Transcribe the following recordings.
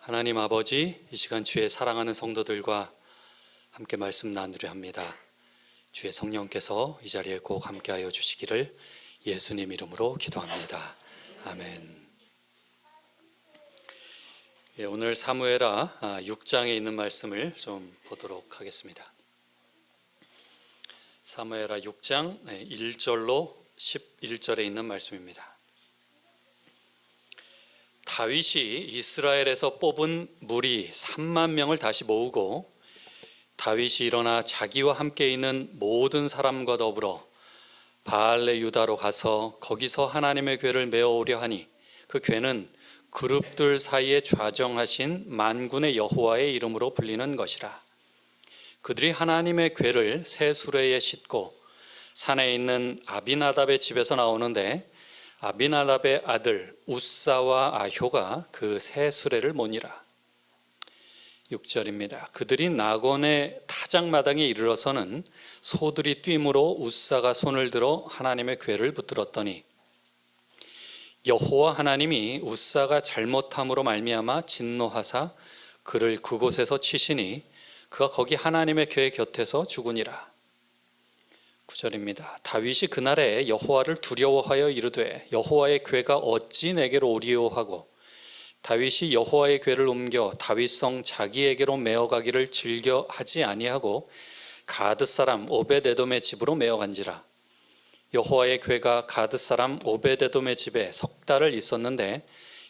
하나님 아버지, 이 시간 주의 사랑하는 성도들과 함께 말씀 나누려 합니다. 주의 성령께서 이 자리에 꼭 함께하여 주시기를 예수님 이름으로 기도합니다. 아멘. 오늘 사무엘하 6장에 있는 말씀을 좀 보도록 하겠습니다. 사무엘하 6장 1절로 11절에 있는 말씀입니다. 다윗이 이스라엘에서 뽑은 무리 3만 명을 다시 모으고 다윗이 일어나 자기와 함께 있는 모든 사람과 더불어 바알레 유다로 가서 거기서 하나님의 궤를 메어오려 하니 그 궤는 그룹들 사이에 좌정하신 만군의 여호와의 이름으로 불리는 것이라. 그들이 하나님의 궤를 새 수레에 싣고 산에 있는 아비나답의 집에서 나오는데 아비나답의 아들 우사와 아효가 그 새 수레를 모니라. 6절입니다. 그들이 나곤의 타작마당에 이르러서는 소들이 뛰므로 우사가 손을 들어 하나님의 궤를 붙들었더니 여호와 하나님이 우사가 잘못함으로 말미암아 진노하사 그를 그곳에서 치시니 그가 거기 하나님의 궤 곁에서 죽으니라. 9절입니다. 다윗이 그날에 여호와를 두려워하여 이르되 여호와의 궤가 어찌 내게로 오리오 하고 다윗이 여호와의 궤를 옮겨 다윗성 자기에게로 메어가기를 즐겨 하지 아니하고 가드 사람 오베데돔의 집으로 메어간지라. 여호와의 궤가 가드 사람 오베데돔의 집에 석 달을 있었는데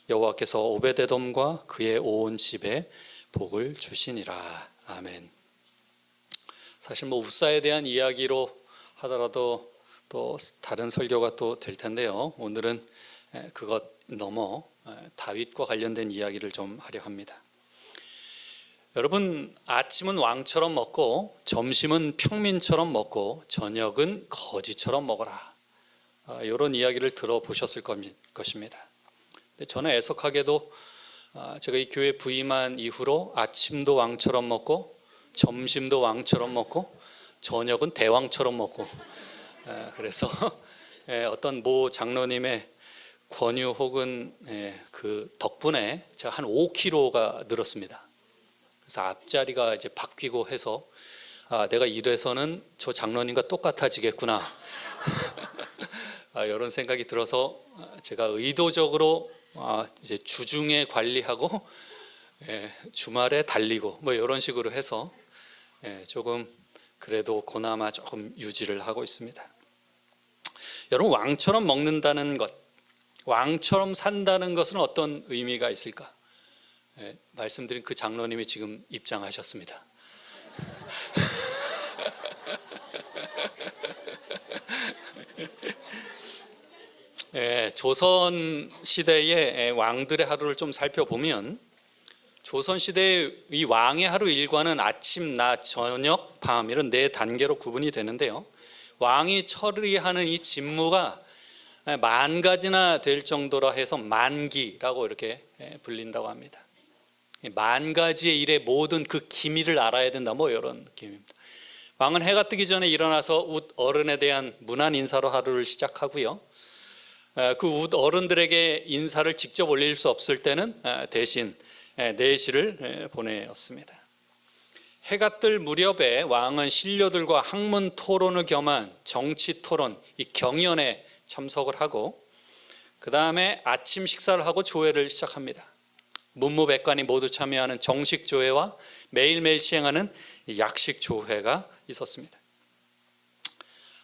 여호와께서 오베데돔과 그의 온 집에 복을 주시니라. 아멘. 사실 우사에 대한 이야기로 하더라도 또 다른 설교가 또 될 텐데요. 오늘은 그것 넘어 다윗과 관련된 이야기를 좀 하려 합니다. 여러분, 아침은 왕처럼 먹고 점심은 평민처럼 먹고 저녁은 거지처럼 먹어라. 이런 이야기를 들어보셨을 것입니다. 근데 저는 애석하게도 제가 이 교회 부임한 이후로 아침도 왕처럼 먹고 점심도 왕처럼 먹고 저녁은 대왕처럼 먹고 그래서 어떤 모 장로님의 권유 혹은 그 덕분에 제가 한 5kg가 늘었습니다. 그래서 앞자리가 이제 바뀌고 해서 내가 이래서는 저 장로님과 똑같아지겠구나 이런 생각이 들어서 제가 의도적으로 이제 주중에 관리하고 주말에 달리고 이런 식으로 해서 조금 그래도 그나마 조금 유지를 하고 있습니다. 여러분, 왕처럼 먹는다는 것, 왕처럼 산다는 것은 어떤 의미가 있을까? 말씀드린 그 장로님이 지금 입장하셨습니다. 조선 시대의 왕들의 하루를 좀 살펴보면 조선시대의 이 왕의 하루 일과는 아침, 낮, 저녁, 밤 이런 4단계로 구분이 되는데요. 왕이 처리하는 이 직무가 10,000가지나 될 정도라 해서 만기라고 이렇게 불린다고 합니다. 10,000가지의 일의 모든 그 기밀을 알아야 된다, 이런 느낌입니다. 왕은 해가 뜨기 전에 일어나서 웃 어른에 대한 문안 인사로 하루를 시작하고요. 그 웃 어른들에게 인사를 직접 올릴 수 없을 때는 대신 내시를 보내었습니다. 해가 뜰 무렵에 왕은 신료들과 학문 토론을 겸한 정치 토론, 이 경연에 참석을 하고 그 다음에 아침 식사를 하고 조회를 시작합니다. 문무백관이 모두 참여하는 정식 조회와 매일매일 시행하는 약식 조회가 있었습니다.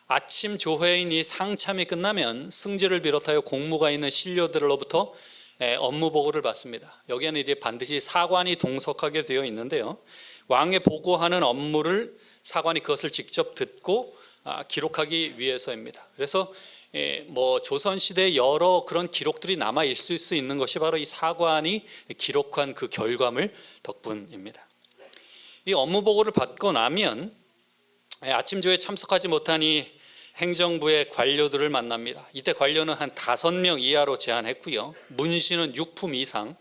아침 조회인 이 상참이 끝나면 승지를 비롯하여 공무가 있는 신료들로부터 업무 보고를 받습니다. 여기에는 이제 반드시 사관이 동석하게 되어 있는데요. 왕에 보고하는 업무를 사관이 그것을 직접 듣고 기록하기 위해서입니다. 그래서 조선시대에 여러 그런 기록들이 남아 있을 수 있는 것이 바로 이 사관이 기록한 그 결과물 덕분입니다. 이 업무 보고를 받고 나면 아침 조회에 참석하지 못한 이 행정부의 관료들을 만납니다. 이때 관료는 한 5명 이하로 제한했고요. 문시는 6품 이상,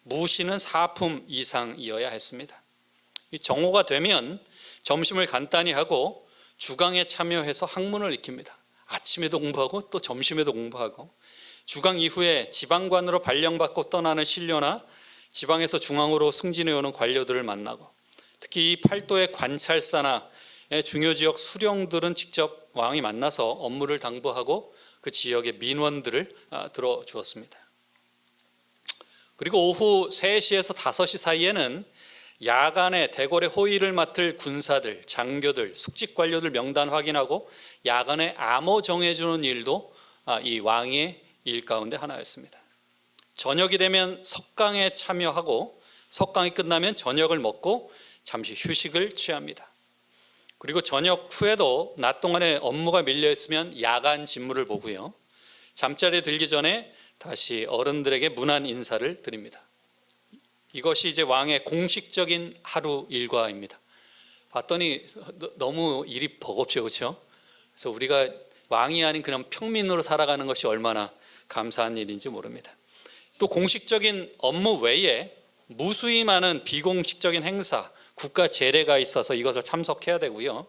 무시는 4품 이상이어야 했습니다. 정오가 되면 점심을 간단히 하고 주강에 참여해서 학문을 익힙니다. 아침에도 공부하고 또 점심에도 공부하고 주강 이후에 지방관으로 발령받고 떠나는 신료나 지방에서 중앙으로 승진해 오는 관료들을 만나고, 특히 이 팔도의 관찰사나 중요 지역 수령들은 직접 왕이 만나서 업무를 당부하고 그 지역의 민원들을 들어주었습니다. 그리고 오후 3시에서 5시 사이에는 야간에 대궐의 호위를 맡을 군사들, 장교들, 숙직 관료들 명단 확인하고 야간에 암호 정해주는 일도 이 왕의 일 가운데 하나였습니다. 저녁이 되면 석강에 참여하고 석강이 끝나면 저녁을 먹고 잠시 휴식을 취합니다. 그리고 저녁 후에도 낮 동안에 업무가 밀려 있으면 야간 직무를 보고요. 잠자리에 들기 전에 다시 어른들에게 문안 인사를 드립니다. 이것이 이제 왕의 공식적인 하루 일과입니다. 봤더니 너무 일이 버겁죠, 그렇죠? 그래서 우리가 왕이 아닌 그냥 평민으로 살아가는 것이 얼마나 감사한 일인지 모릅니다. 또 공식적인 업무 외에 무수히 많은 비공식적인 행사, 국가 제례가 있어서 이것을 참석해야 되고요.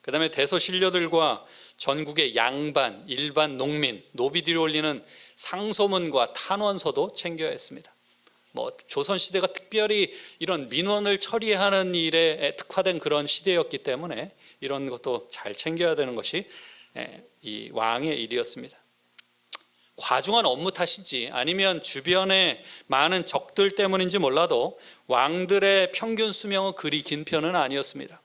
그 다음에 대소신료들과 전국의 양반, 일반 농민, 노비들이 올리는 상소문과 탄원서도 챙겨야 했습니다. 조선시대가 특별히 이런 민원을 처리하는 일에 특화된 그런 시대였기 때문에 이런 것도 잘 챙겨야 되는 것이 이 왕의 일이었습니다. 과중한 업무 탓인지 아니면 주변에 많은 적들 때문인지 몰라도 왕들의 평균 수명은 그리 긴 편은 아니었습니다.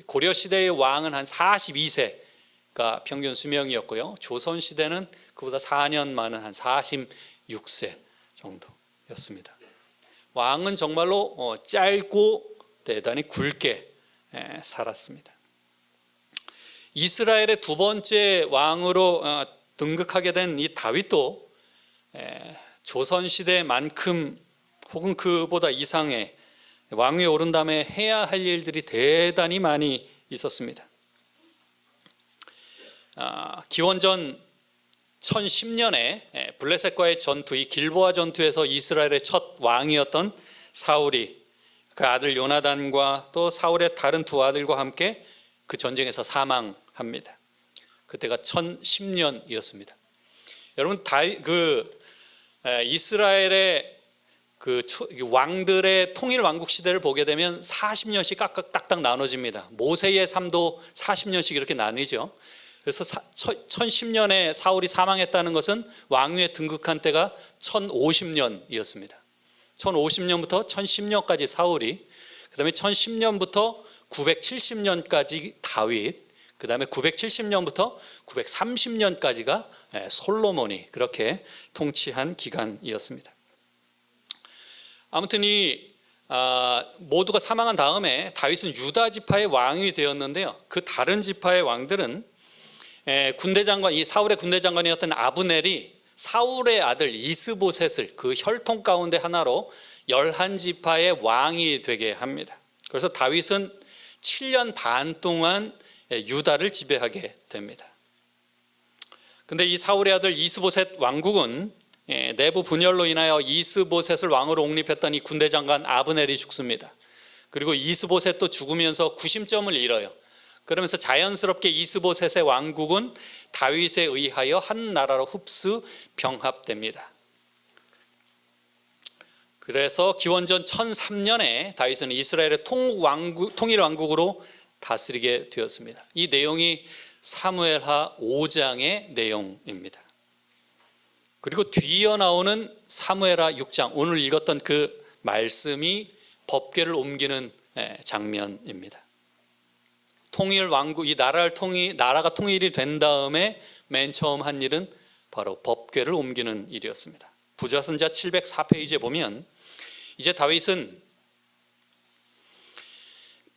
고려시대의 왕은 한 42세가 평균 수명이었고요. 조선시대는 그보다 4년 많은 한 46세 정도였습니다. 왕은 정말로 짧고 대단히 굵게 살았습니다. 이스라엘의 두 번째 왕으로 등극하게 된 이 다윗도 조선시대만큼 혹은 그보다 이상의 왕위에 오른 다음에 해야 할 일들이 대단히 많이 있었습니다. 기원전 1010년에 블레셋과의 전투, 이 길보아 전투에서 이스라엘의 첫 왕이었던 사울이 그 아들 요나단과 또 사울의 다른 두 아들과 함께 그 전쟁에서 사망합니다. 그때가 1010년이었습니다. 여러분, 이스라엘의 왕들의 통일 왕국 시대를 보게 되면 40년씩 딱딱 나눠집니다. 모세의 삶도 40년씩 이렇게 나뉘죠. 그래서 1010년에 사울이 사망했다는 것은 왕위에 등극한 때가 1050년이었습니다. 1050년부터 1010년까지 사울이, 그 다음에 1010년부터 970년까지 다윗, 그 다음에 970년부터 930년까지가 솔로몬이 그렇게 통치한 기간이었습니다. 아무튼 모두가 사망한 다음에 다윗은 유다 지파의 왕이 되었는데요. 그 다른 지파의 왕들은 군대장관, 이 사울의 군대장관이었던 아브넬이 사울의 아들 이스보셋을 그 혈통 가운데 하나로 11지파의 왕이 되게 합니다. 그래서 다윗은 7년 반 동안 유다를 지배하게 됩니다. 근데 이 사울의 아들 이스보셋 왕국은 내부 분열로 인하여 이스보셋을 왕으로 옹립했던 이 군대장관 아브넬이 죽습니다. 그리고 이스보셋도 죽으면서 구심점을 잃어요. 그러면서 자연스럽게 이스보셋의 왕국은 다윗에 의하여 한 나라로 흡수 병합됩니다. 그래서 기원전 1003년에 다윗은 이스라엘의 통일 왕국으로 다스리게 되었습니다. 이 내용이 사무엘하 5장의 내용입니다. 그리고 뒤이어 나오는 사무엘하 6장, 오늘 읽었던 그 말씀이 법궤를 옮기는 장면입니다. 통일 왕국, 이 나라가 통일이 된 다음에 맨 처음 한 일은 바로 법궤를 옮기는 일이었습니다. 부좌선자 704페이지에 보면 이제 다윗은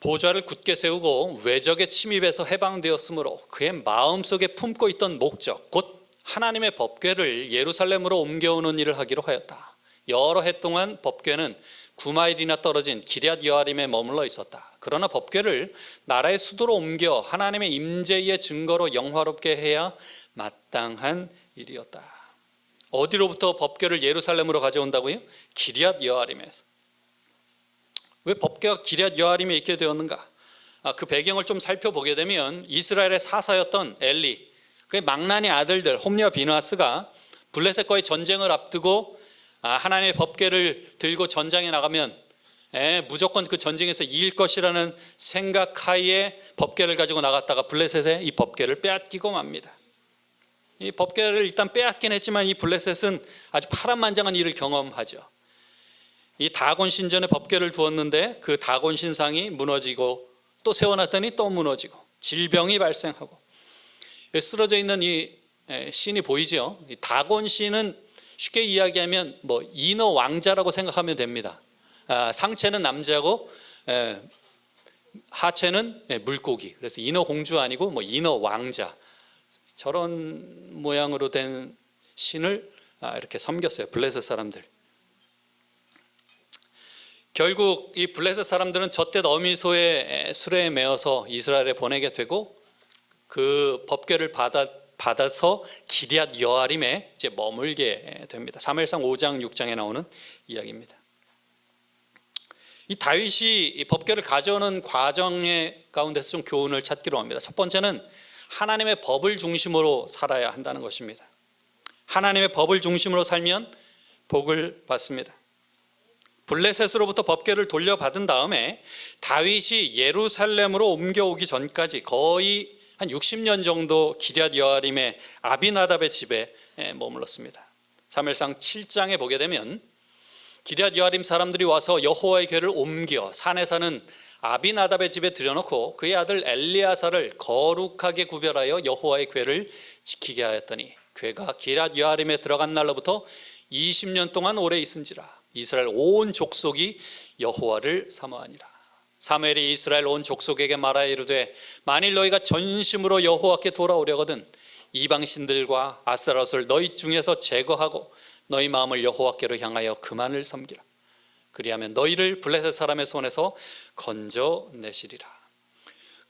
보좌를 굳게 세우고 외적의 침입에서 해방되었으므로 그의 마음속에 품고 있던 목적, 곧 하나님의 법궤를 예루살렘으로 옮겨오는 일을 하기로 하였다. 여러 해 동안 법궤는 9마일이나 떨어진 기럇 여아림에 머물러 있었다. 그러나 법궤를 나라의 수도로 옮겨 하나님의 임재의 증거로 영화롭게 해야 마땅한 일이었다. 어디로부터 법궤를 예루살렘으로 가져온다고요? 기럇 여아림에서. 왜 법궤가 기럇 여아림에 있게 되었는가? 그 배경을 좀 살펴보게 되면 이스라엘의 사사였던 엘리, 그의 망나니 아들들 홈리와 비느하스가 블레셋과의 전쟁을 앞두고 하나님의 법궤를 들고 전장에 나가면 무조건 그 전쟁에서 이길 것이라는 생각하에 법궤를 가지고 나갔다가 블레셋에 이 법궤를 빼앗기고 맙니다. 이 법궤를 일단 빼앗긴 했지만 이 블레셋은 아주 파란만장한 일을 경험하죠. 이 다곤 신전에 법궤를 두었는데 그 다곤 신상이 무너지고 또 세워놨더니 또 무너지고 질병이 발생하고, 쓰러져 있는 이 신이 보이죠. 이 다곤 신은 쉽게 이야기하면 인어 왕자라고 생각하면 됩니다. 상체는 남자고 하체는 물고기. 그래서 인어 공주 아니고 인어 왕자, 저런 모양으로 된 신을 이렇게 섬겼어요, 블레셋 사람들. 결국 이 블레셋 사람들은 젖된 어미소의 수레에 매어서 이스라엘에 보내게 되고, 그 법궤를 받아서 기럇 여아림에 이제 머물게 됩니다. 사무엘상 5장 6장에 나오는 이야기입니다. 이 다윗이 이 법궤를 가져오는 과정의 가운데서 좀 교훈을 찾기로 합니다. 첫 번째는 하나님의 법을 중심으로 살아야 한다는 것입니다. 하나님의 법을 중심으로 살면 복을 받습니다. 블레셋으로부터 법궤를 돌려받은 다음에 다윗이 예루살렘으로 옮겨오기 전까지 거의 한 60년 정도 기럇 여아림의 아비나답의 집에 머물렀습니다. 사무엘상 7장에 보게 되면 기럇 여아림 사람들이 와서 여호와의 궤를 옮겨 산에 사는 아비나답의 집에 들여놓고 그의 아들 엘리야사를 거룩하게 구별하여 여호와의 궤를 지키게 하였더니 궤가 기럇 여아림에 들어간 날로부터 20년 동안 오래 있은지라 이스라엘 온 족속이 여호와를 사모하니라. 사무엘이 이스라엘 온 족속에게 말하여 이르되 만일 너희가 전심으로 여호와께 돌아오려거든 이방 신들과 아스타롯을 너희 중에서 제거하고 너희 마음을 여호와께로 향하여 그만을 섬기라. 그리하면 너희를 블레셋 사람의 손에서 건져내시리라.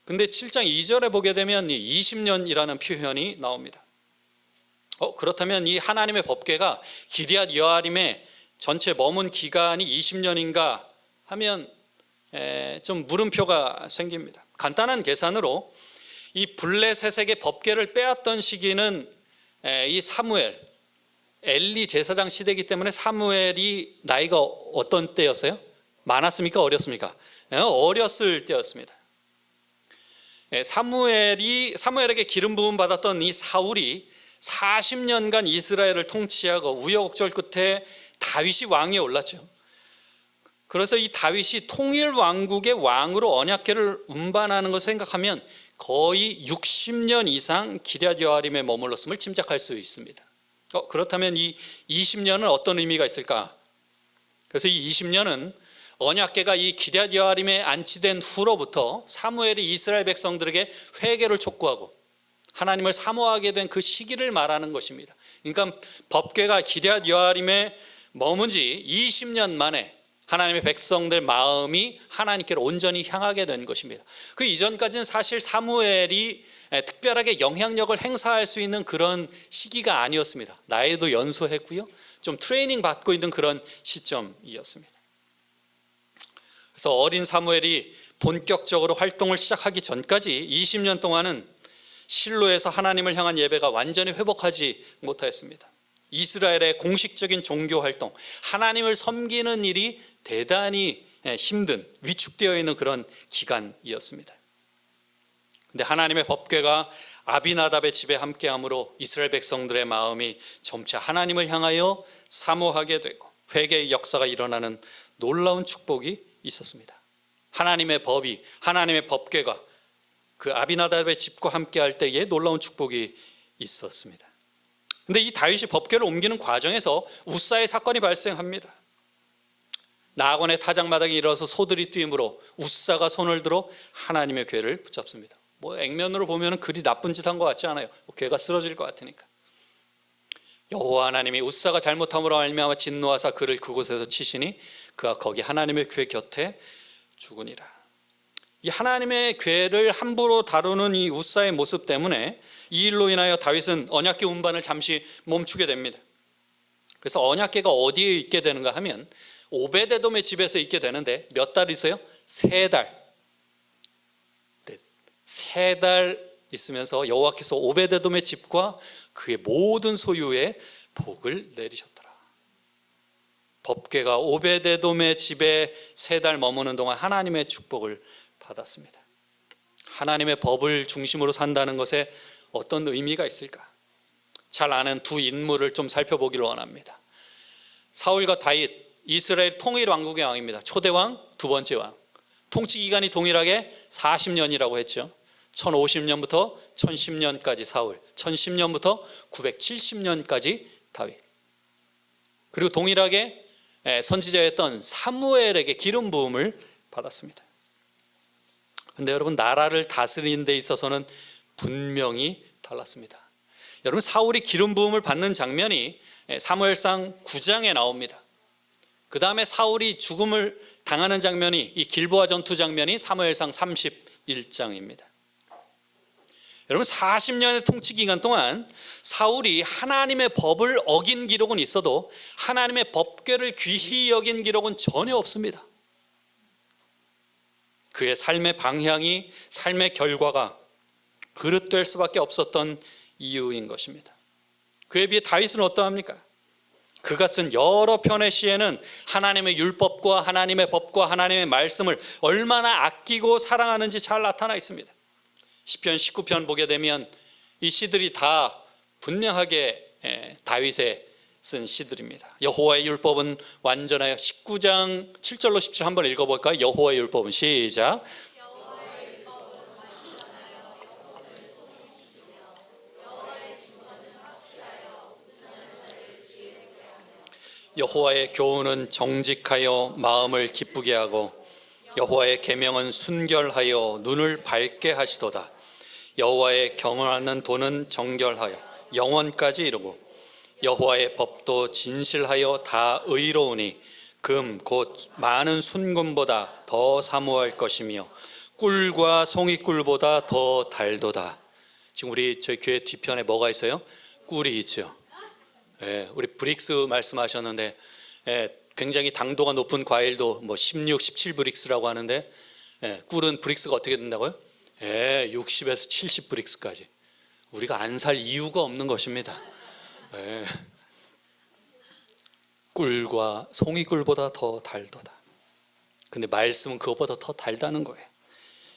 근데 7장 2절에 보게 되면 20년이라는 표현이 나옵니다. 그렇다면 이 하나님의 법궤가 기럇 여아림에 전체 머문 기간이 20년인가 하면 좀 물음표가 생깁니다. 간단한 계산으로 이 블레셋에게 법궤를 빼앗던 시기는 이 사무엘, 엘리 제사장 시대이기 때문에 사무엘이 나이가 어떤 때였어요? 많았습니까? 어렸습니까? 어렸을 때였습니다. 사무엘에게 기름 부음 받았던 이 사울이 40년간 이스라엘을 통치하고 우여곡절 끝에 다윗이 왕위에 올랐죠. 그래서 이 다윗이 통일 왕국의 왕으로 언약궤를 운반하는 것을 생각하면 거의 60년 이상 기럇 여아림에 머물렀음을 짐작할 수 있습니다. 그렇다면 이 20년은 어떤 의미가 있을까? 그래서 이 20년은 언약궤가 이 기럇 여아림에 안치된 후로부터 사무엘이 이스라엘 백성들에게 회개를 촉구하고 하나님을 사모하게 된 그 시기를 말하는 것입니다. 그러니까 법궤가 기럇 여아림에 머문 지 20년 만에 하나님의 백성들 마음이 하나님께로 온전히 향하게 된 것입니다. 그 이전까지는 사실 사무엘이 특별하게 영향력을 행사할 수 있는 그런 시기가 아니었습니다. 나이도 연소했고요, 좀 트레이닝 받고 있는 그런 시점이었습니다. 그래서 어린 사무엘이 본격적으로 활동을 시작하기 전까지 20년 동안은 실로에서 하나님을 향한 예배가 완전히 회복하지 못하였습니다. 이스라엘의 공식적인 종교 활동, 하나님을 섬기는 일이 대단히 힘든, 위축되어 있는 그런 기간이었습니다. 근데 하나님의 법궤가 아비나답의 집에 함께함으로 이스라엘 백성들의 마음이 점차 하나님을 향하여 사모하게 되고 회개의 역사가 일어나는 놀라운 축복이 있었습니다. 하나님의 법이, 하나님의 법궤가 그 아비나답의 집과 함께할 때에 놀라운 축복이 있었습니다. 근데 이 다윗이 법궤를 옮기는 과정에서 우사의 사건이 발생합니다. 나곤의 타작마당에 이르러서 소들이 뛰므로 우사가 손을 들어 하나님의 궤를 붙잡습니다. 액면으로 보면 그리 나쁜 짓 한 것 같지 않아요. 궤가 쓰러질 것 같으니까. 여호와 하나님이 우사가 잘못함으로 말미암아 진노하사 그를 그곳에서 치시니 그가 거기 하나님의 궤 곁에 죽으니라. 이 하나님의 궤를 함부로 다루는 이 우사의 모습 때문에 이 일로 인하여 다윗은 언약궤 운반을 잠시 멈추게 됩니다. 그래서 언약궤가 어디에 있게 되는가 하면 오베데돔의 집에서 있게 되는데 몇 달 있어요? 3달. 3달 있으면서 여호와께서 오베데돔의 집과 그의 모든 소유에 복을 내리셨더라. 법궤가 오베데돔의 집에 3달 머무는 동안 하나님의 축복을 받았습니다. 하나님의 법을 중심으로 산다는 것에 어떤 의미가 있을까? 잘 아는 두 인물을 좀 살펴보기를 원합니다. 사울과 다윗, 이스라엘 통일 왕국의 왕입니다. 초대왕, 두 번째 왕. 통치 기간이 동일하게 40년이라고 했죠. 1050년부터 1010년까지 사울, 1010년부터 970년까지 다윗. 그리고 동일하게 선지자였던 사무엘에게 기름 부음을 받았습니다. 그런데 여러분, 나라를 다스리는 데 있어서는 분명히 달랐습니다. 여러분, 사울이 기름 부음을 받는 장면이 사무엘상 9장에 나옵니다. 그 다음에 사울이 죽음을 당하는 장면이, 이 길보아 전투 장면이 사무엘상 31장입니다. 여러분, 40년의 통치 기간 동안 사울이 하나님의 법을 어긴 기록은 있어도 하나님의 법궤를 귀히 여긴 기록은 전혀 없습니다. 그의 삶의 방향이, 삶의 결과가 그릇될 수밖에 없었던 이유인 것입니다. 그에 비해 다윗은 어떠합니까? 그가 쓴 여러 편의 시에는 하나님의 율법과 하나님의 법과 하나님의 말씀을 얼마나 아끼고 사랑하는지 잘 나타나 있습니다. 시편 19편 보게 되면 이 시들이 다 분명하게 다윗의 쓴 시들입니다. 여호와의 율법은 완전하여, 19장 7절로 10절 한번 읽어볼까요? 여호와의 율법은 시작. 여호와의 교훈은 정직하여 마음을 기쁘게 하고 여호와의 계명은 순결하여 눈을 밝게 하시도다. 여호와의 경외하는 도는 정결하여 영원까지 이르고 여호와의 법도 진실하여 다 의로우니 금 곧 많은 순금보다 더 사모할 것이며 꿀과 송이꿀보다 더 달도다. 지금 우리 저희 교회 뒤편에 뭐가 있어요? 꿀이 있죠. 우리 브릭스 말씀하셨는데 굉장히 당도가 높은 과일도 뭐 16, 17 브릭스라고 하는데 꿀은 브릭스가 어떻게 된다고요? 60에서 70 브릭스까지. 우리가 안 살 이유가 없는 것입니다. 꿀과 송이꿀보다 더 달도다. 근데 말씀은 그것보다 더 달다는 거예요.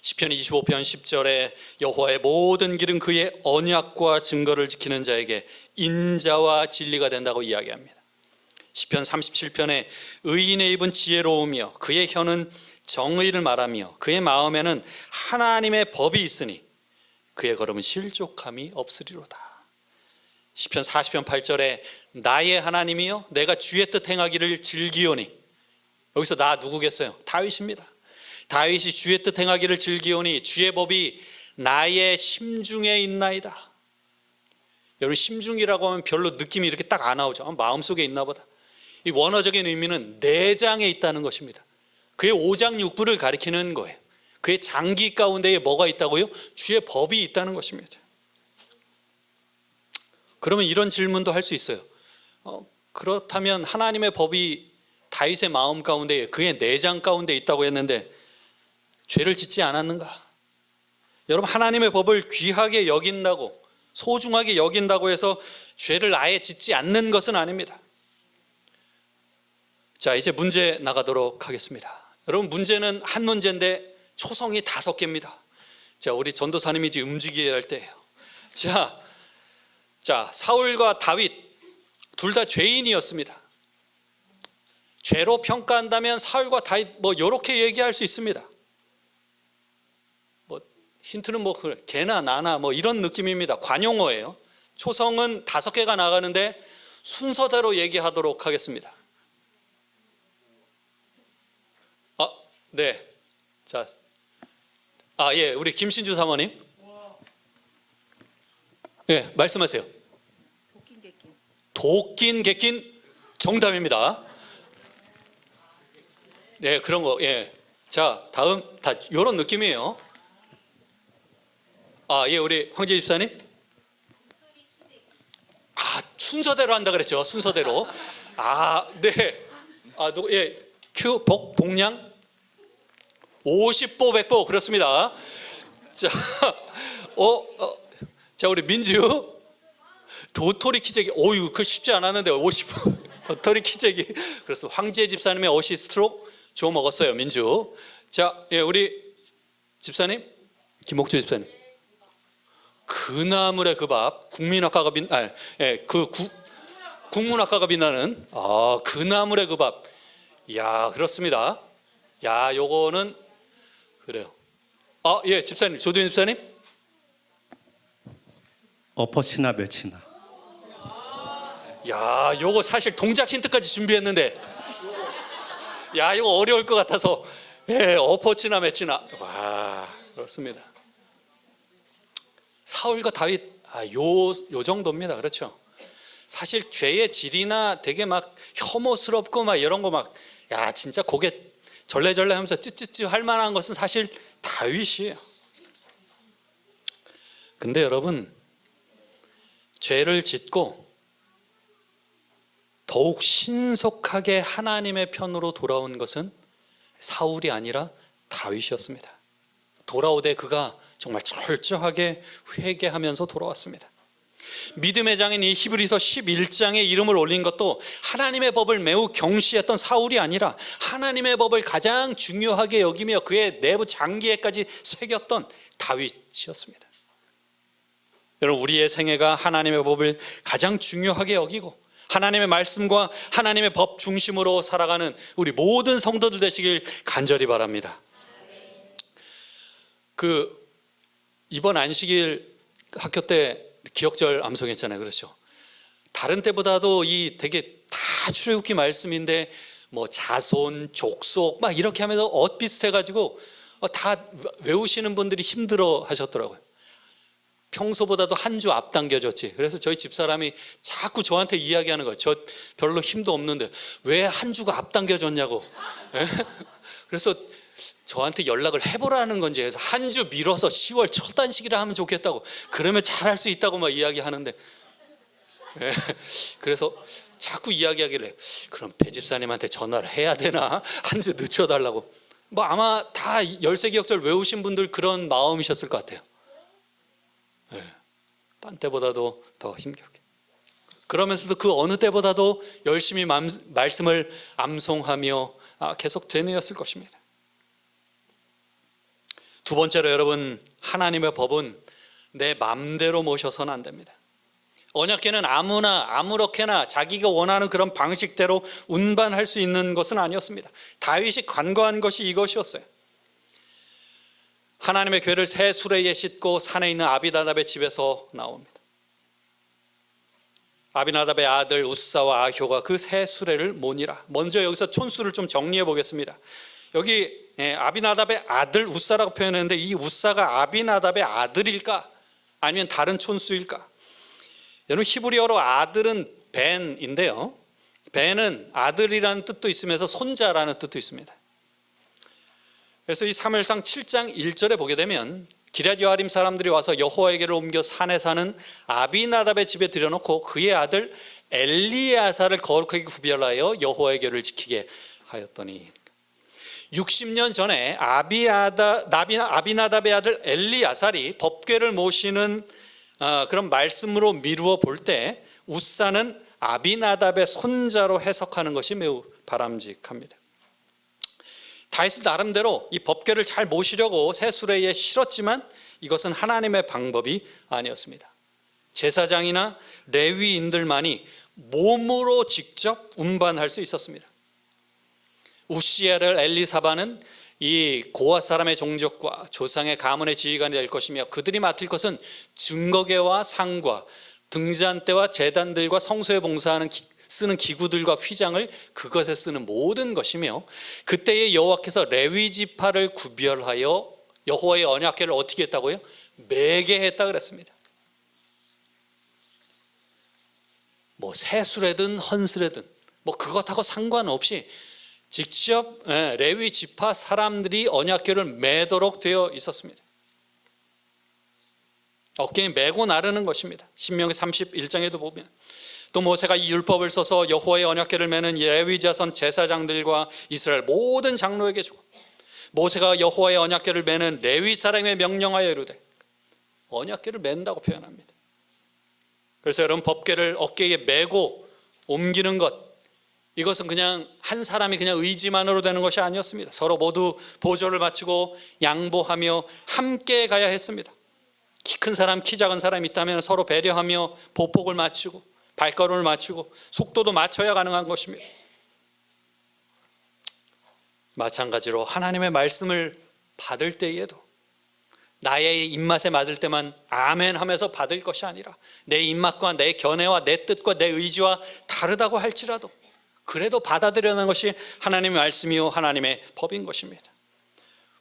시편 25편 10절에 여호와의 모든 길은 그의 언약과 증거를 지키는 자에게 인자와 진리가 된다고 이야기합니다. 시편 37편에 의인의 입은 지혜로우며 그의 혀는 정의를 말하며 그의 마음에는 하나님의 법이 있으니 그의 걸음은 실족함이 없으리로다. 시편 40편 8절에 나의 하나님이여 내가 주의 뜻 행하기를 즐기오니, 여기서 나 누구겠어요? 다윗입니다. 다윗이 주의 뜻 행하기를 즐기오니 주의 법이 나의 심중에 있나이다. 여러분, 심중이라고 하면 별로 느낌이 이렇게 딱 안 나오죠. 마음속에 있나 보다. 이 원어적인 의미는 내장에 있다는 것입니다. 그의 오장육부를 가리키는 거예요. 그의 장기 가운데에 뭐가 있다고요? 주의 법이 있다는 것입니다. 그러면 이런 질문도 할 수 있어요. 그렇다면 하나님의 법이 다윗의 마음 가운데, 그의 내장 가운데 있다고 했는데 죄를 짓지 않았는가? 여러분, 하나님의 법을 귀하게 여긴다고, 소중하게 여긴다고 해서 죄를 아예 짓지 않는 것은 아닙니다. 자, 이제 문제 나가도록 하겠습니다. 여러분, 문제는 한 문제인데 초성이 5개입니다. 자, 우리 전도사님이 이제 움직여야 할 때예요. 자, 사울과 다윗 둘 다 죄인이었습니다. 죄로 평가한다면 사울과 다윗 뭐 이렇게 얘기할 수 있습니다. 뭐 힌트는 뭐 걔나 나나 뭐 이런 느낌입니다. 관용어예요. 초성은 5개가 나가는데 순서대로 얘기하도록 하겠습니다. 네. 자, 예, 우리 김신주 사모님. 예, 말씀하세요. 도낀 객긴 정답입니다. 네, 그런 거. 예. 자, 다음 다 이런 느낌이에요. 예, 우리 황재 집사님. 순서대로 한다 그랬죠. 순서대로. 네. 예, 큐 복량 50보 100보 그렇습니다. 자, 자, 우리 민주 도토리 키재기. 오유, 그 쉽지 않았는데 50보. 도토리 키재기. 그래서 황지혜 집사님의 어시스트로 주워 먹었어요, 민주. 자, 예, 우리 집사님, 김옥주 집사님. 그나물의 그 밥, 국민학과가 국문학과가 빛나는 그나물의 그 밥. 야, 그렇습니다. 야, 요거는 그래요. 예, 집사님, 조두현 집사님. 엎어치나 매치나. 야, 요거 사실 동작 힌트까지 준비했는데, 야, 이거 어려울 것 같아서, 예, 엎어치나 매치나. 와, 그렇습니다. 사울과 다윗, 요 정도입니다. 그렇죠? 사실 죄의 질이나 되게 막 혐오스럽고 막 이런 거 막, 야, 진짜 고개 절레절레 하면서 찌찌찌 할 만한 것은 사실 다윗이에요. 근데 여러분, 죄를 짓고 더욱 신속하게 하나님의 편으로 돌아온 것은 사울이 아니라 다윗이었습니다. 돌아오되 그가 정말 철저하게 회개하면서 돌아왔습니다. 믿음의 장인 이 히브리서 11장에 이름을 올린 것도 하나님의 법을 매우 경시했던 사울이 아니라 하나님의 법을 가장 중요하게 여기며 그의 내부 장기에까지 새겼던 다윗이었습니다. 여러분, 우리의 생애가 하나님의 법을 가장 중요하게 여기고 하나님의 말씀과 하나님의 법 중심으로 살아가는 우리 모든 성도들 되시길 간절히 바랍니다. 이번 안식일 학교 때 기억절 암송했잖아요. 그렇죠? 다른 때보다도 이 되게 다 출애굽기 말씀인데 뭐 자손, 족속 막 이렇게 하면서 엇비슷해가지고 다 외우시는 분들이 힘들어 하셨더라고요. 평소보다도 한 주 앞당겨졌지. 그래서 저희 집사람이 자꾸 저한테 이야기하는 거예요. 저 별로 힘도 없는데 왜 한 주가 앞당겨졌냐고. 그래서 저한테 연락을 해보라는 건지 해서 한 주 미뤄서 10월 첫 단식이라 하면 좋겠다고, 그러면 잘할 수 있다고 막 이야기하는데, 그래서 자꾸 이야기하길래 그럼 배 집사님한테 전화를 해야 되나, 한 주 늦춰달라고. 뭐 아마 다 열세기역절 외우신 분들 그런 마음이셨을 것 같아요. 딴 때보다도 더 힘겹게, 그러면서도 그 어느 때보다도 열심히 말씀을 암송하며 계속 되뇌었을 것입니다. 두 번째로 여러분, 하나님의 법은 내 맘대로 모셔서는 안 됩니다. 언약궤는 아무렇게나 자기가 원하는 그런 방식대로 운반할 수 있는 것은 아니었습니다. 다윗이 간과한 것이 이것이었어요. 하나님의 궤를 새 수레에 싣고 산에 있는 아비나답의 집에서 나옵니다. 아비나답의 아들 우사와 아효가 그 새 수레를 모니라. 먼저 여기서 촌수를 좀 정리해 보겠습니다. 여기 아비나답의 아들 우사라고 표현했는데, 이 우사가 아비나답의 아들일까 아니면 다른 촌수일까? 여러분, 히브리어로 아들은 벤인데요, 벤은 아들이라는 뜻도 있으면서 손자라는 뜻도 있습니다. 그래서 이 사무엘상 7장 1절에 보게 되면 기럇 여아림 사람들이 와서 여호와에게를 옮겨 산에 사는 아비나답의 집에 들여놓고 그의 아들 엘리야사를 거룩하게 구별하여 여호와에게를 지키게 하였더니, 60년 전에 아비나답의 아들 엘리야살이 법궤를 모시는 그런 말씀으로 미루어 볼 때 우사는 아비나답의 손자로 해석하는 것이 매우 바람직합니다. 다윗은 나름대로 이 법궤를 잘 모시려고 새 수레에 실었지만 이것은 하나님의 방법이 아니었습니다. 제사장이나 레위인들만이 몸으로 직접 운반할 수 있었습니다. 우시엘을 엘리사바는 이 고앗 사람의 종족과 조상의 가문의 지휘관이 될 것이며, 그들이 맡을 것은 증거궤와 상과 등잔대와 제단들과 성소에 봉사하는 쓰는 기구들과 휘장을 그것에 쓰는 모든 것이며, 그때의 여호와께서 레위 지파를 구별하여 여호와의 언약궤를 어떻게 했다고요? 매게 했다 그랬습니다. 뭐 새수레든 헌수레든 뭐 그것하고 상관없이 직접 레위 지파 사람들이 언약궤를 매도록 되어 있었습니다. 어깨에 메고 나르는 것입니다. 신명기 31장에도 보면 또 모세가 이 율법을 써서 여호와의 언약궤를 매는 레위 자손 제사장들과 이스라엘 모든 장로에게 주고, 모세가 여호와의 언약궤를 매는 레위 사람에 명령하여 이르되, 언약궤를 맨다고 표현합니다. 그래서 여러분, 법궤를 어깨에 메고 옮기는 것, 이것은 그냥 한 사람이 그냥 의지만으로 되는 것이 아니었습니다. 서로 모두 보조를 맞추고 양보하며 함께 가야 했습니다. 키 큰 사람, 키 작은 사람이 있다면 서로 배려하며 보폭을 맞추고 발걸음을 맞추고 속도도 맞춰야 가능한 것입니다. 마찬가지로 하나님의 말씀을 받을 때에도 나의 입맛에 맞을 때만 아멘 하면서 받을 것이 아니라 내 입맛과 내 견해와 내 뜻과 내 의지와 다르다고 할지라도 그래도 받아들여는 것이 하나님의 말씀이요 하나님의 법인 것입니다.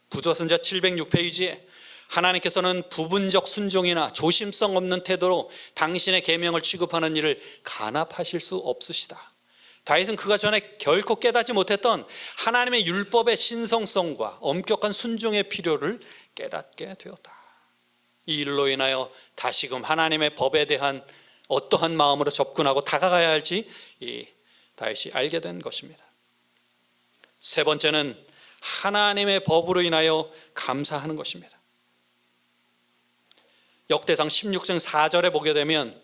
부조선자 706페이지에 하나님께서는 부분적 순종이나 조심성 없는 태도로 당신의 계명을 취급하는 일을 간합하실 수 없으시다. 다윗은 그가 전에 결코 깨닫지 못했던 하나님의 율법의 신성성과 엄격한 순종의 필요를 깨닫게 되었다. 이 일로 인하여 다시금 하나님의 법에 대한 어떠한 마음으로 접근하고 다가가야 할지 이 다윗이 알게 된 것입니다. 세 번째는 하나님의 법으로 인하여 감사하는 것입니다. 역대상 16장 4절에 보게 되면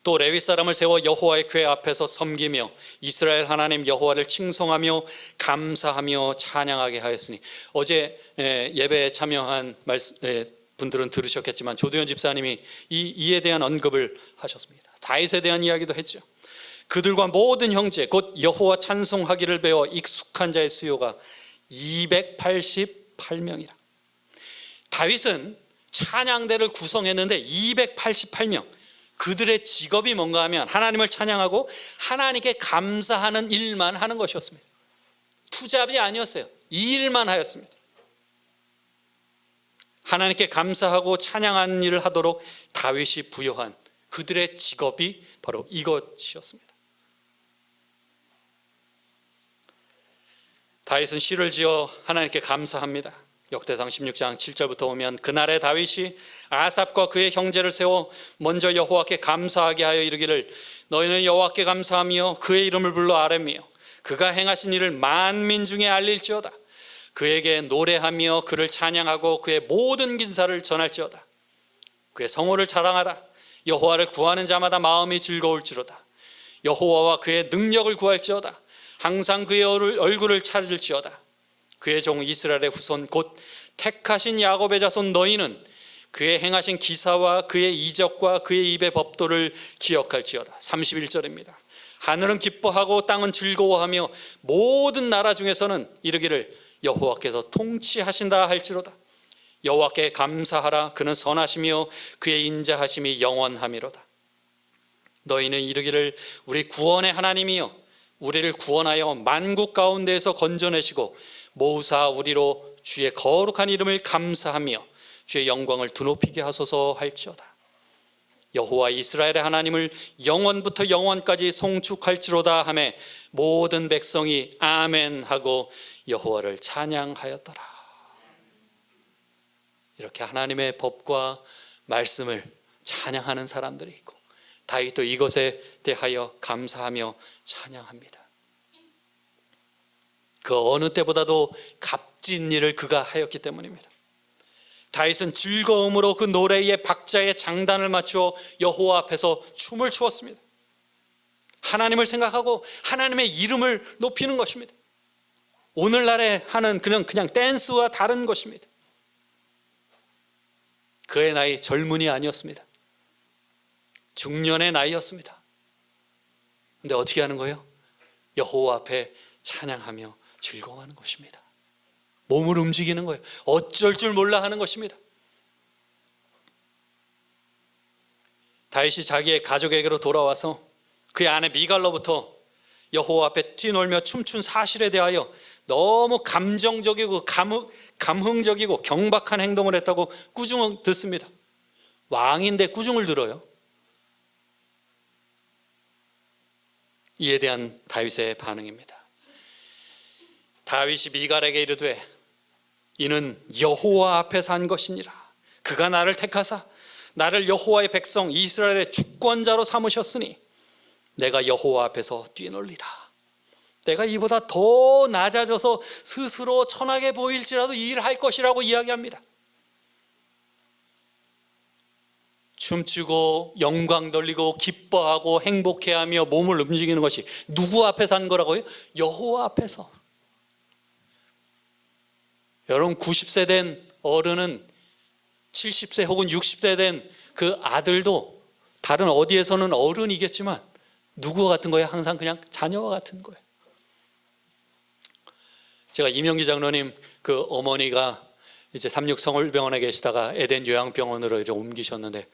또 레위 사람을 세워 여호와의 궤 앞에서 섬기며 이스라엘 하나님 여호와를 칭송하며 감사하며 찬양하게 하였으니, 어제 예배에 참여한 분들은 들으셨겠지만 조두현 집사님이 이에 대한 언급을 하셨습니다. 다윗에 대한 이야기도 했죠. 그들과 모든 형제 곧 여호와 찬송하기를 배워 익숙한 자의 수요가 288명이라. 다윗은 찬양대를 구성했는데 288명, 그들의 직업이 뭔가 하면 하나님을 찬양하고 하나님께 감사하는 일만 하는 것이었습니다. 투잡이 아니었어요. 이 일만 하였습니다. 하나님께 감사하고 찬양하는 일을 하도록 다윗이 부여한 그들의 직업이 바로 이것이었습니다. 다윗은 시를 지어 하나님께 감사합니다. 역대상 16장 7절부터 보면 그날에 다윗이 아삽과 그의 형제를 세워 먼저 여호와께 감사하게 하여 이르기를 너희는 여호와께 감사하며 그의 이름을 불러 아뢰며 그가 행하신 일을 만민 중에 알릴지어다. 그에게 노래하며 그를 찬양하고 그의 모든 기사를 전할지어다. 그의 성호를 자랑하라. 여호와를 구하는 자마다 마음이 즐거울지로다. 여호와와 그의 능력을 구할지어다. 항상 그의 얼굴을 찾을지어다. 그의 종 이스라엘의 후손 곧 택하신 야곱의 자손 너희는 그의 행하신 기사와 그의 이적과 그의 입의 법도를 기억할지어다. 31절입니다. 하늘은 기뻐하고 땅은 즐거워하며 모든 나라 중에서는 이르기를 여호와께서 통치하신다 할지로다. 여호와께 감사하라. 그는 선하시며 그의 인자하심이 영원함이로다. 너희는 이르기를 우리 구원의 하나님이여 우리를 구원하여 만국 가운데에서 건져내시고 모으사 우리로 주의 거룩한 이름을 감사하며 주의 영광을 드높이게 하소서 할지어다. 여호와 이스라엘의 하나님을 영원부터 영원까지 송축할지로다 하매 모든 백성이 아멘 하고 여호와를 찬양하였더라. 이렇게 하나님의 법과 말씀을 찬양하는 사람들이 있고 다윗도 이것에 대하여 감사하며 찬양합니다. 그 어느 때보다도 값진 일을 그가 하였기 때문입니다. 다윗은 즐거움으로 그 노래의 박자에 장단을 맞추어 여호와 앞에서 춤을 추었습니다. 하나님을 생각하고 하나님의 이름을 높이는 것입니다. 오늘날에 하는 그냥 댄스와 다른 것입니다. 그의 나이 젊은이 아니었습니다. 중년의 나이였습니다. 근데 어떻게 하는 거예요? 여호와 앞에 찬양하며 즐거워하는 것입니다. 몸을 움직이는 거예요. 어쩔 줄 몰라 하는 것입니다. 다윗이 자기의 가족에게로 돌아와서 그의 아내 미갈로부터 여호와 앞에 뛰놀며 춤춘 사실에 대하여 너무 감정적이고 감흥적이고 경박한 행동을 했다고 꾸중을 듣습니다. 왕인데 꾸중을 들어요. 이에 대한 다윗의 반응입니다. 다윗이 미갈에게 이르되 이는 여호와 앞에서 한 것이니라. 그가 나를 택하사 나를 여호와의 백성 이스라엘의 주권자로 삼으셨으니 내가 여호와 앞에서 뛰놀리라. 내가 이보다 더 낮아져서 스스로 천하게 보일지라도 이 일을 할 것이라고 이야기합니다. 춤추고 영광 돌리고 기뻐하고 행복해하며 몸을 움직이는 것이 누구 앞에서 한 거라고요? 여호와 앞에서. 여러분 90세 된 어른은 70세 혹은 60세 된 그 아들도 다른 어디에서는 어른이겠지만 누구와 같은 거예요? 항상 그냥 자녀와 같은 거예요. 제가 이명기 장로님 그 어머니가 이제 삼육성월병원에 계시다가 에덴 요양병원으로 이제 옮기셨는데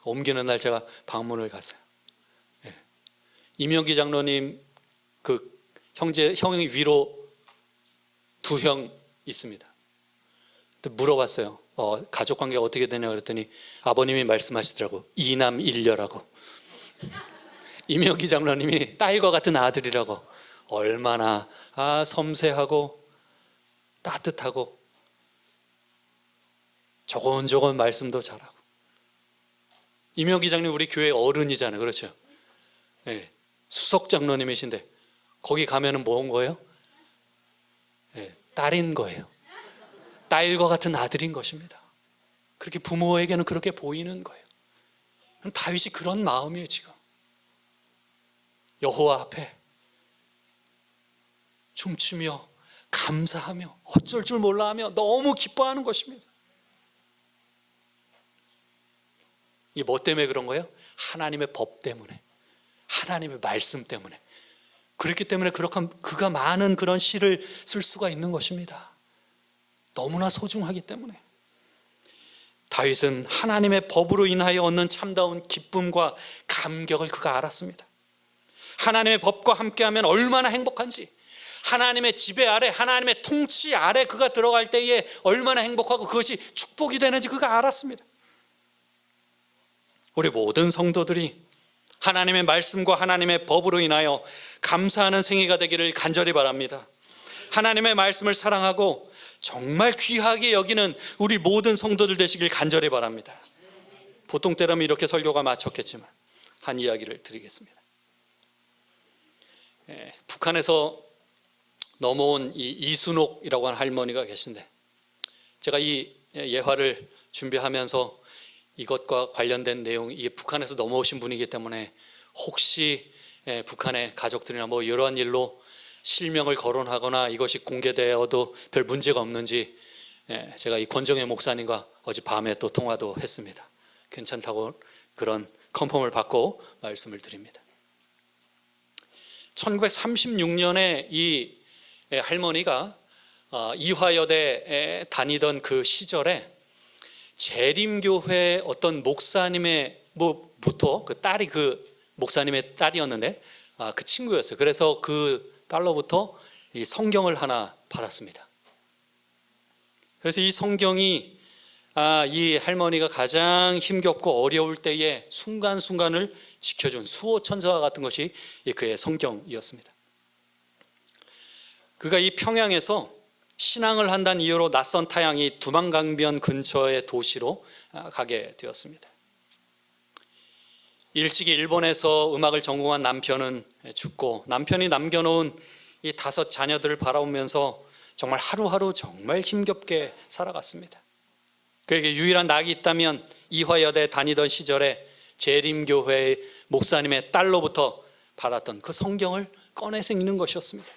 옮기는 날 제가 방문을 갔어요. 예. 이명기 장로님 그 형이 위로 두 형 있습니다. 물어봤어요. 가족 관계가 어떻게 되냐 그랬더니 아버님이 말씀하시더라고. 이남 일녀라고. 이명기 장로님이 딸과 같은 아들이라고. 얼마나 섬세하고 따뜻하고 조곤조곤 말씀도 잘하고. 이명기 장로님 우리 교회 어른이잖아요. 그렇죠? 네. 수석 장로님이신데 거기 가면은 뭐인 거예요? 네. 딸인 거예요. 딸과 같은 아들인 것입니다. 그렇게 부모에게는 그렇게 보이는 거예요. 다윗이 그런 마음이에요. 지금 여호와 앞에 춤추며 감사하며 어쩔 줄 몰라 하며 너무 기뻐하는 것입니다. 이게 뭐 때문에 그런 거예요? 하나님의 법 때문에, 하나님의 말씀 때문에. 그렇기 때문에 그가 많은 그런 시를 쓸 수가 있는 것입니다. 너무나 소중하기 때문에. 다윗은 하나님의 법으로 인하여 얻는 참다운 기쁨과 감격을 그가 알았습니다. 하나님의 법과 함께하면 얼마나 행복한지, 하나님의 지배 아래, 하나님의 통치 아래 그가 들어갈 때에 얼마나 행복하고 그것이 축복이 되는지 그가 알았습니다. 우리 모든 성도들이 하나님의 말씀과 하나님의 법으로 인하여 감사하는 생애가 되기를 간절히 바랍니다. 하나님의 말씀을 사랑하고 정말 귀하게 여기는 우리 모든 성도들 되시길 간절히 바랍니다. 보통 때라면 이렇게 설교가 마쳤겠지만 한 이야기를 드리겠습니다. 북한에서 넘어온 이 이순옥이라고 하는 할머니가 계신데, 제가 이 예화를 준비하면서 이것과 관련된 내용, 이게 북한에서 넘어오신 분이기 때문에 혹시 북한의 가족들이나 뭐 이러한 일로 실명을 거론하거나 이것이 공개되어도 별 문제가 없는지 제가 이 권정혜 목사님과 어젯밤에 또 통화도 했습니다. 괜찮다고 그런 컨펌을 받고 말씀을 드립니다. 1936년에 이 할머니가 이화여대에 다니던 그 시절에 재림교회 어떤 목사님의 부터 그 딸이 그 목사님의 딸이었는데 그 친구였어요. 그래서 그 딸로부터 이 성경을 하나 받았습니다. 그래서 이 성경이 이 할머니가 가장 힘겹고 어려울 때에 순간순간을 지켜준 수호천사와 같은 것이 그의 성경이었습니다. 그가 이 평양에서 신앙을 한다는 이유로 낯선 타향이 두만강변 근처의 도시로 가게 되었습니다. 일찍이 일본에서 음악을 전공한 남편은 죽고 남편이 남겨놓은 이 5 자녀들을 바라보면서 정말 하루하루 정말 힘겹게 살아갔습니다. 그에게 유일한 낙이 있다면 이화여대 다니던 시절에 재림교회의 목사님의 딸로부터 받았던 그 성경을 꺼내서 읽는 것이었습니다.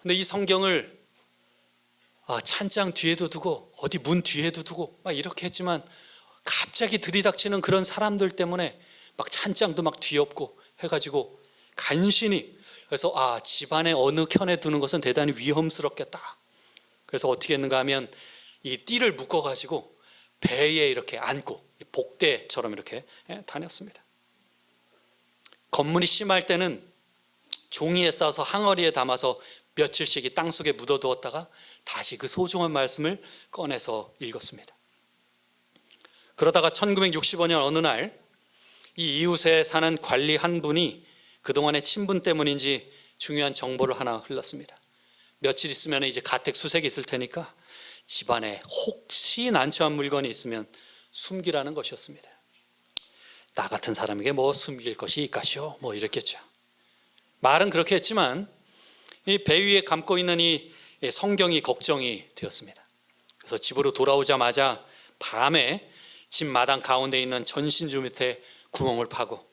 근데 이 성경을 찬장 뒤에도 두고 어디 문 뒤에도 두고 막 이렇게 했지만 갑자기 들이닥치는 그런 사람들 때문에 막 찬장도 막 뒤엎고 해가지고 간신히, 그래서 집안의 어느 켠에 두는 것은 대단히 위험스럽겠다. 그래서 어떻게 했는가 하면 이 띠를 묶어가지고 배에 이렇게 안고 복대처럼 이렇게 다녔습니다. 검문이 심할 때는 종이에 싸서 항아리에 담아서 며칠씩 이 땅속에 묻어두었다가 다시 그 소중한 말씀을 꺼내서 읽었습니다. 그러다가 1965년 어느 날 이 이웃에 사는 관리 한 분이 그동안의 친분 때문인지 중요한 정보를 하나 흘렀습니다. 며칠 있으면 이제 가택수색이 있을 테니까 집안에 혹시 난처한 물건이 있으면 숨기라는 것이었습니다. 나 같은 사람에게 뭐 숨길 것이 있까시오? 뭐 이랬겠죠. 말은 그렇게 했지만 이 배 위에 감고 있는 이 성경이 걱정이 되었습니다. 그래서 집으로 돌아오자마자 밤에 집 마당 가운데 있는 전신주 밑에 구멍을 파고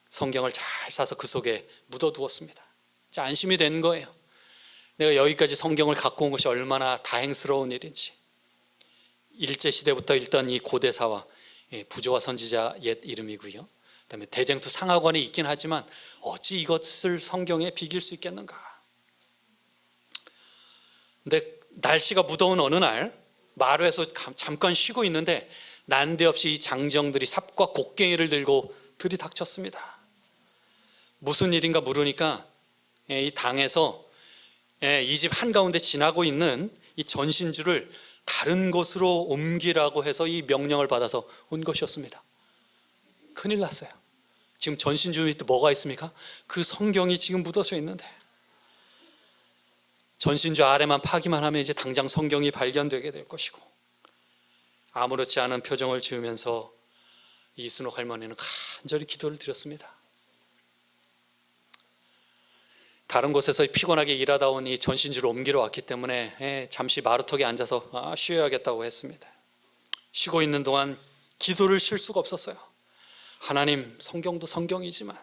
성경을 잘 싸서 그 속에 묻어두었습니다. 자, 안심이 된 거예요. 내가 여기까지 성경을 갖고 온 것이 얼마나 다행스러운 일인지. 일제시대부터 있던 이 고대사와 부조와 선지자 옛 이름이고요. 그다음에 대쟁투 상하관이 있긴 하지만 어찌 이것을 성경에 비길 수 있겠는가. 근데 날씨가 무더운 어느 날 마루에서 잠깐 쉬고 있는데 난데없이 이 장정들이 삽과 곡괭이를 들고 들이닥쳤습니다. 무슨 일인가 물으니까 이 당에서 이 집 한가운데 지나고 있는 이 전신주를 다른 곳으로 옮기라고 해서 이 명령을 받아서 온 것이었습니다. 큰일 났어요. 지금 전신주 밑에 뭐가 있습니까? 그 성경이 지금 묻어져 있는데 전신주 아래만 파기만 하면 이제 당장 성경이 발견되게 될 것이고, 아무렇지 않은 표정을 지으면서 이순옥 할머니는 간절히 기도를 드렸습니다. 다른 곳에서 피곤하게 일하다 온 이 전신주를 옮기러 왔기 때문에 잠시 마루턱에 앉아서 쉬어야겠다고 했습니다. 쉬고 있는 동안 기도를 쉴 수가 없었어요. 하나님, 성경도 성경이지만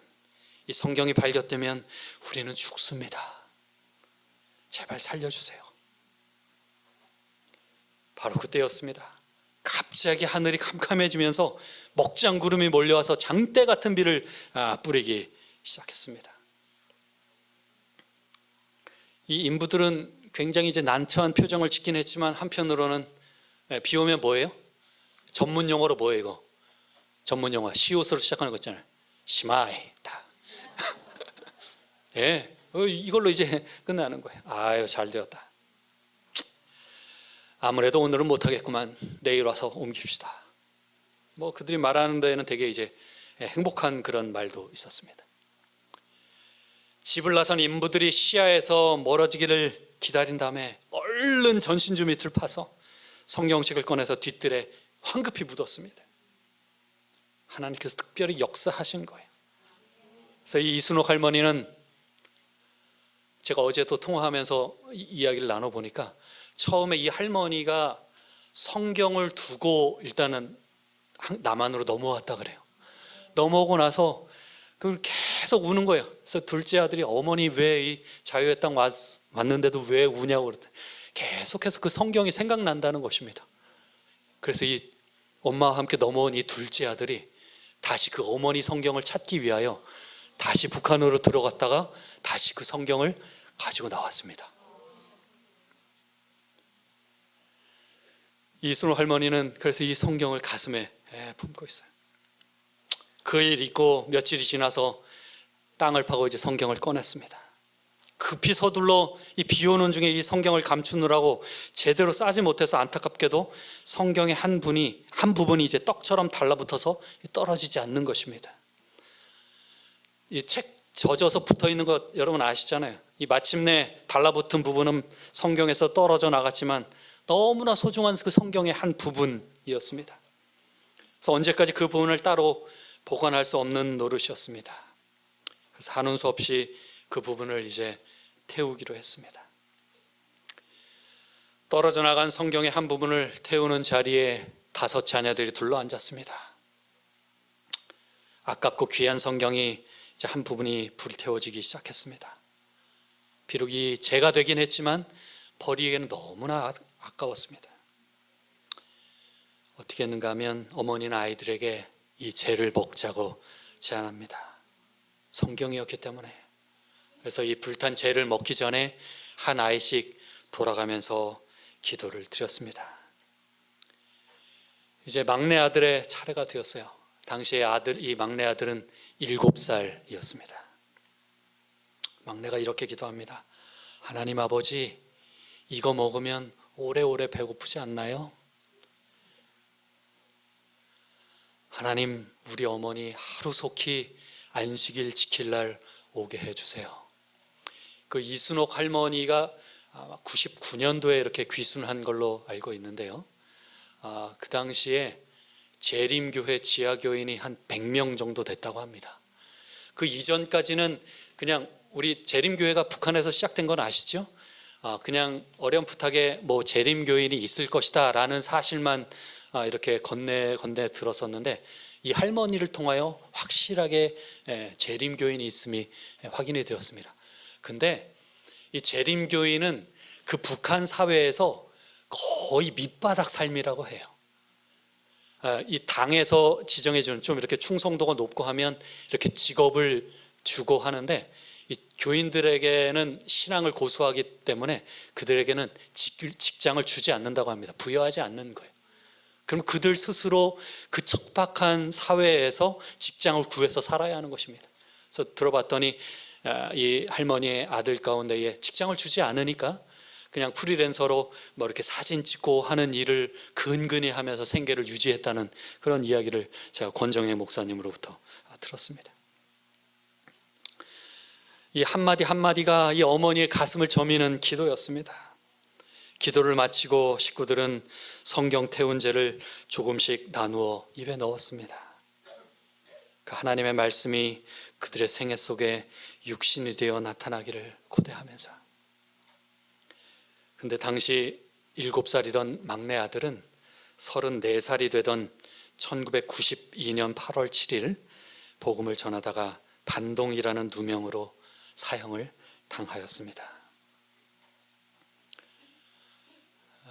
이 성경이 발견되면 우리는 죽습니다. 제발 살려주세요. 바로 그때였습니다. 갑자기 하늘이 캄캄해지면서 먹장구름이 몰려와서 장대 같은 비를 뿌리기 시작했습니다. 이 인부들은 굉장히 이제 난처한 표정을 짓긴 했지만 한편으로는 비 오면 뭐예요? 전문 용어로 뭐예요 이거? 전문 용어 시옷으로 시작하는 거 있잖아요. 시마이다. 예, 이걸로 이제 끝나는 거예요. 아유, 잘 되었다. 아무래도 오늘은 못하겠구만. 내일 와서 옮깁시다. 뭐 그들이 말하는 데에는 되게 이제 행복한 그런 말도 있었습니다. 집을 나선 인부들이 시야에서 멀어지기를 기다린 다음에 얼른 전신주 밑을 파서 성경책을 꺼내서 뒷뜰에 황급히 묻었습니다. 하나님께서 특별히 역사하신 거예요. 그래서 이 이순옥 할머니는 제가 어제 또 통화하면서 이야기를 나눠보니까 처음에 이 할머니가 성경을 두고 일단은 남한으로 넘어왔다 그래요. 넘어오고 나서 그걸 계속 우는 거예요. 그래서 둘째 아들이 어머니 왜 이 자유의 땅 왔는데도 왜 우냐고 그랬더니 계속해서 그 성경이 생각난다는 것입니다. 그래서 이 엄마와 함께 넘어온 이 둘째 아들이 다시 그 어머니 성경을 찾기 위하여 다시 북한으로 들어갔다가 다시 그 성경을 가지고 나왔습니다. 이순옥 할머니는 그래서 이 성경을 가슴에 품고 있어요. 그 일 있고 며칠이 지나서 땅을 파고 이제 성경을 꺼냈습니다. 급히 서둘러 이 비 오는 중에 이 성경을 감추느라고 제대로 싸지 못해서 안타깝게도 성경의 한 부분이 이제 떡처럼 달라붙어서 떨어지지 않는 것입니다. 이 책 젖어서 붙어 있는 것 여러분 아시잖아요. 이 마침내 달라붙은 부분은 성경에서 떨어져 나갔지만 너무나 소중한 그 성경의 한 부분이었습니다. 그래서 언제까지 그 부분을 따로 보관할 수 없는 노릇이었습니다. 그래서 하는 수 없이 그 부분을 이제 태우기로 했습니다. 떨어져 나간 성경의 한 부분을 태우는 자리에 5 자녀들이 둘러앉았습니다. 아깝고 귀한 성경이 이제 한 부분이 불태워지기 시작했습니다. 비록 이 재가 되긴 했지만 버리기에는 너무나 아까웠습니다. 어떻게 했는가 하면 어머니는 아이들에게 이 재를 먹자고 제안합니다. 성경이었기 때문에. 그래서 이 불탄 재를 먹기 전에 한 아이씩 돌아가면서 기도를 드렸습니다. 이제 막내 아들의 차례가 되었어요. 당시에 이 막내 아들은 7살이었습니다. 막내가 이렇게 기도합니다. 하나님 아버지, 이거 먹으면 오래오래 배고프지 않나요? 하나님, 우리 어머니 하루속히 안식일 지킬 날 오게 해주세요. 그 이순옥 할머니가 99년도에 이렇게 귀순한 걸로 알고 있는데요. 그 당시에 재림교회 지하교인이 한 100명 정도 됐다고 합니다. 그 이전까지는 그냥 우리 재림교회가 북한에서 시작된 건 아시죠? 그냥 어렴풋하게 뭐 재림교인이 있을 것이다 라는 사실만 이렇게 건네 들었었는데 이 할머니를 통하여 확실하게 재림교인이 있음이 확인이 되었습니다. 근데 이 재림교인은 그 북한 사회에서 거의 밑바닥 삶이라고 해요. 이 당에서 지정해주는 좀 이렇게 충성도가 높고 하면 이렇게 직업을 주고 하는데, 이 교인들에게는 신앙을 고수하기 때문에 그들에게는 직장을 주지 않는다고 합니다. 부여하지 않는 거예요. 그럼 그들 스스로 그 척박한 사회에서 직장을 구해서 살아야 하는 것입니다. 그래서 들어봤더니 이 할머니의 아들 가운데에 직장을 주지 않으니까 그냥 프리랜서로 뭐 이렇게 사진 찍고 하는 일을 근근히 하면서 생계를 유지했다는 그런 이야기를 제가 권정혜 목사님으로부터 들었습니다. 이 한마디 한마디가 이 어머니의 가슴을 저미는 기도였습니다. 기도를 마치고 식구들은 성경 태운제를 조금씩 나누어 입에 넣었습니다. 그 하나님의 말씀이 그들의 생애 속에 육신이 되어 나타나기를 고대하면서. 근데 당시 7살이던 막내 아들은 34살이 되던 1992년 8월 7일 복음을 전하다가 반동이라는 누명으로 사형을 당하였습니다.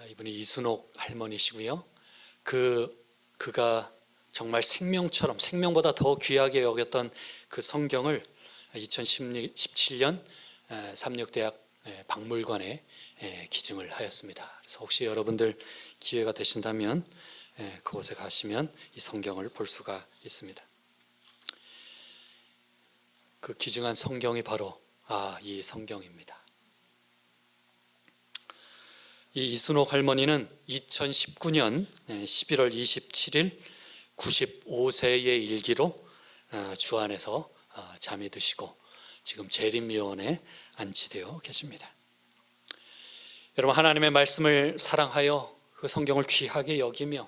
이분이 이순옥 할머니시고요. 그가 정말 생명처럼, 생명보다 더 귀하게 여겼던 그 성경을 2017년 삼육대학 박물관에 기증을 하였습니다. 그래서 혹시 여러분들 기회가 되신다면 그곳에 가시면 이 성경을 볼 수가 있습니다. 그 기증한 성경이 바로 이 성경입니다. 이 이순옥 할머니는 2019년 11월 27일 95세의 일기로 주안에서 잠이 드시고 지금 재림요원에 안치되어 계십니다. 여러분, 하나님의 말씀을 사랑하여 그 성경을 귀하게 여기며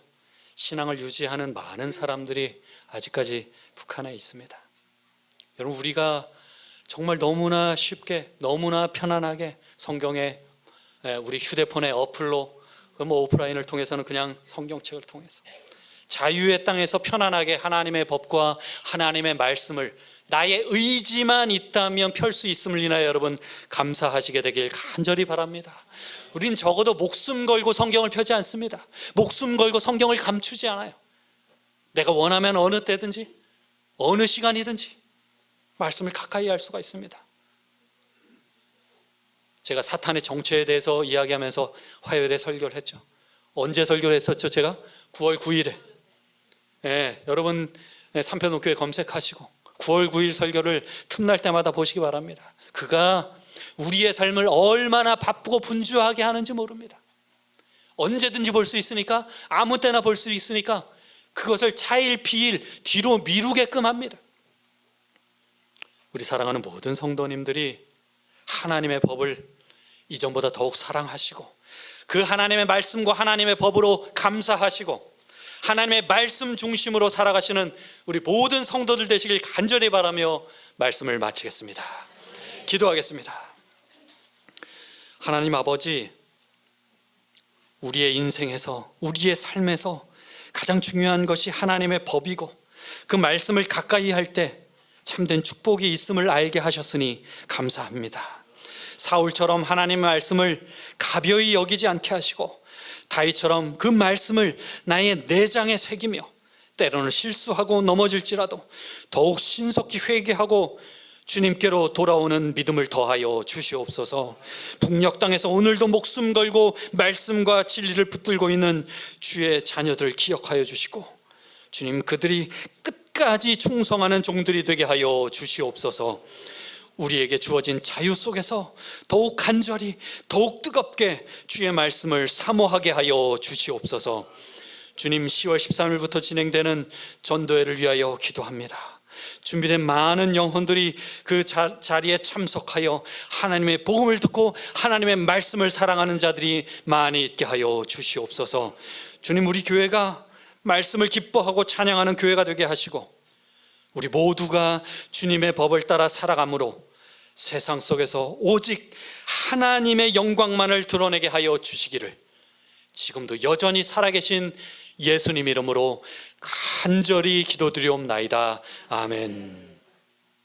신앙을 유지하는 많은 사람들이 아직까지 북한에 있습니다. 여러분, 우리가 정말 너무나 쉽게, 너무나 편안하게 성경에 우리 휴대폰의 어플로, 뭐 오프라인을 통해서는 그냥 성경책을 통해서 자유의 땅에서 편안하게 하나님의 법과 하나님의 말씀을 나의 의지만 있다면 펼 수 있음을 인하여 여러분 감사하시게 되길 간절히 바랍니다. 우린 적어도 목숨 걸고 성경을 펴지 않습니다. 목숨 걸고 성경을 감추지 않아요. 내가 원하면 어느 때든지 어느 시간이든지 말씀을 가까이 할 수가 있습니다. 제가 사탄의 정체에 대해서 이야기하면서 화요일에 설교를 했죠. 언제 설교를 했었죠? 제가 9월 9일에 여러분 삼편옥교회 검색하시고 9월 9일 설교를 틈날 때마다 보시기 바랍니다. 그가 우리의 삶을 얼마나 바쁘고 분주하게 하는지 모릅니다. 언제든지 볼 수 있으니까, 아무 때나 볼 수 있으니까 그것을 차일피일 뒤로 미루게끔 합니다. 우리 사랑하는 모든 성도님들이 하나님의 법을 이전보다 더욱 사랑하시고 그 하나님의 말씀과 하나님의 법으로 감사하시고 하나님의 말씀 중심으로 살아가시는 우리 모든 성도들 되시길 간절히 바라며 말씀을 마치겠습니다. 기도하겠습니다. 하나님 아버지, 우리의 인생에서, 우리의 삶에서 가장 중요한 것이 하나님의 법이고 그 말씀을 가까이 할 때 참된 축복이 있음을 알게 하셨으니 감사합니다. 사울처럼 하나님의 말씀을 가벼이 여기지 않게 하시고 다윗처럼 그 말씀을 나의 내장에 새기며 때로는 실수하고 넘어질지라도 더욱 신속히 회개하고 주님께로 돌아오는 믿음을 더하여 주시옵소서. 북녘 땅에서 오늘도 목숨 걸고 말씀과 진리를 붙들고 있는 주의 자녀들 기억하여 주시고 주님, 그들이 끝까지 충성하는 종들이 되게 하여 주시옵소서. 우리에게 주어진 자유 속에서 더욱 간절히, 더욱 뜨겁게 주의 말씀을 사모하게 하여 주시옵소서. 주님, 10월 13일부터 진행되는 전도회를 위하여 기도합니다. 준비된 많은 영혼들이 그 자리에 참석하여 하나님의 복음을 듣고 하나님의 말씀을 사랑하는 자들이 많이 있게 하여 주시옵소서. 주님, 우리 교회가 말씀을 기뻐하고 찬양하는 교회가 되게 하시고 우리 모두가 주님의 법을 따라 살아감으로 세상 속에서 오직 하나님의 영광만을 드러내게 하여 주시기를, 지금도 여전히 살아계신 예수님 이름으로 간절히 기도드리옵나이다. 아멘.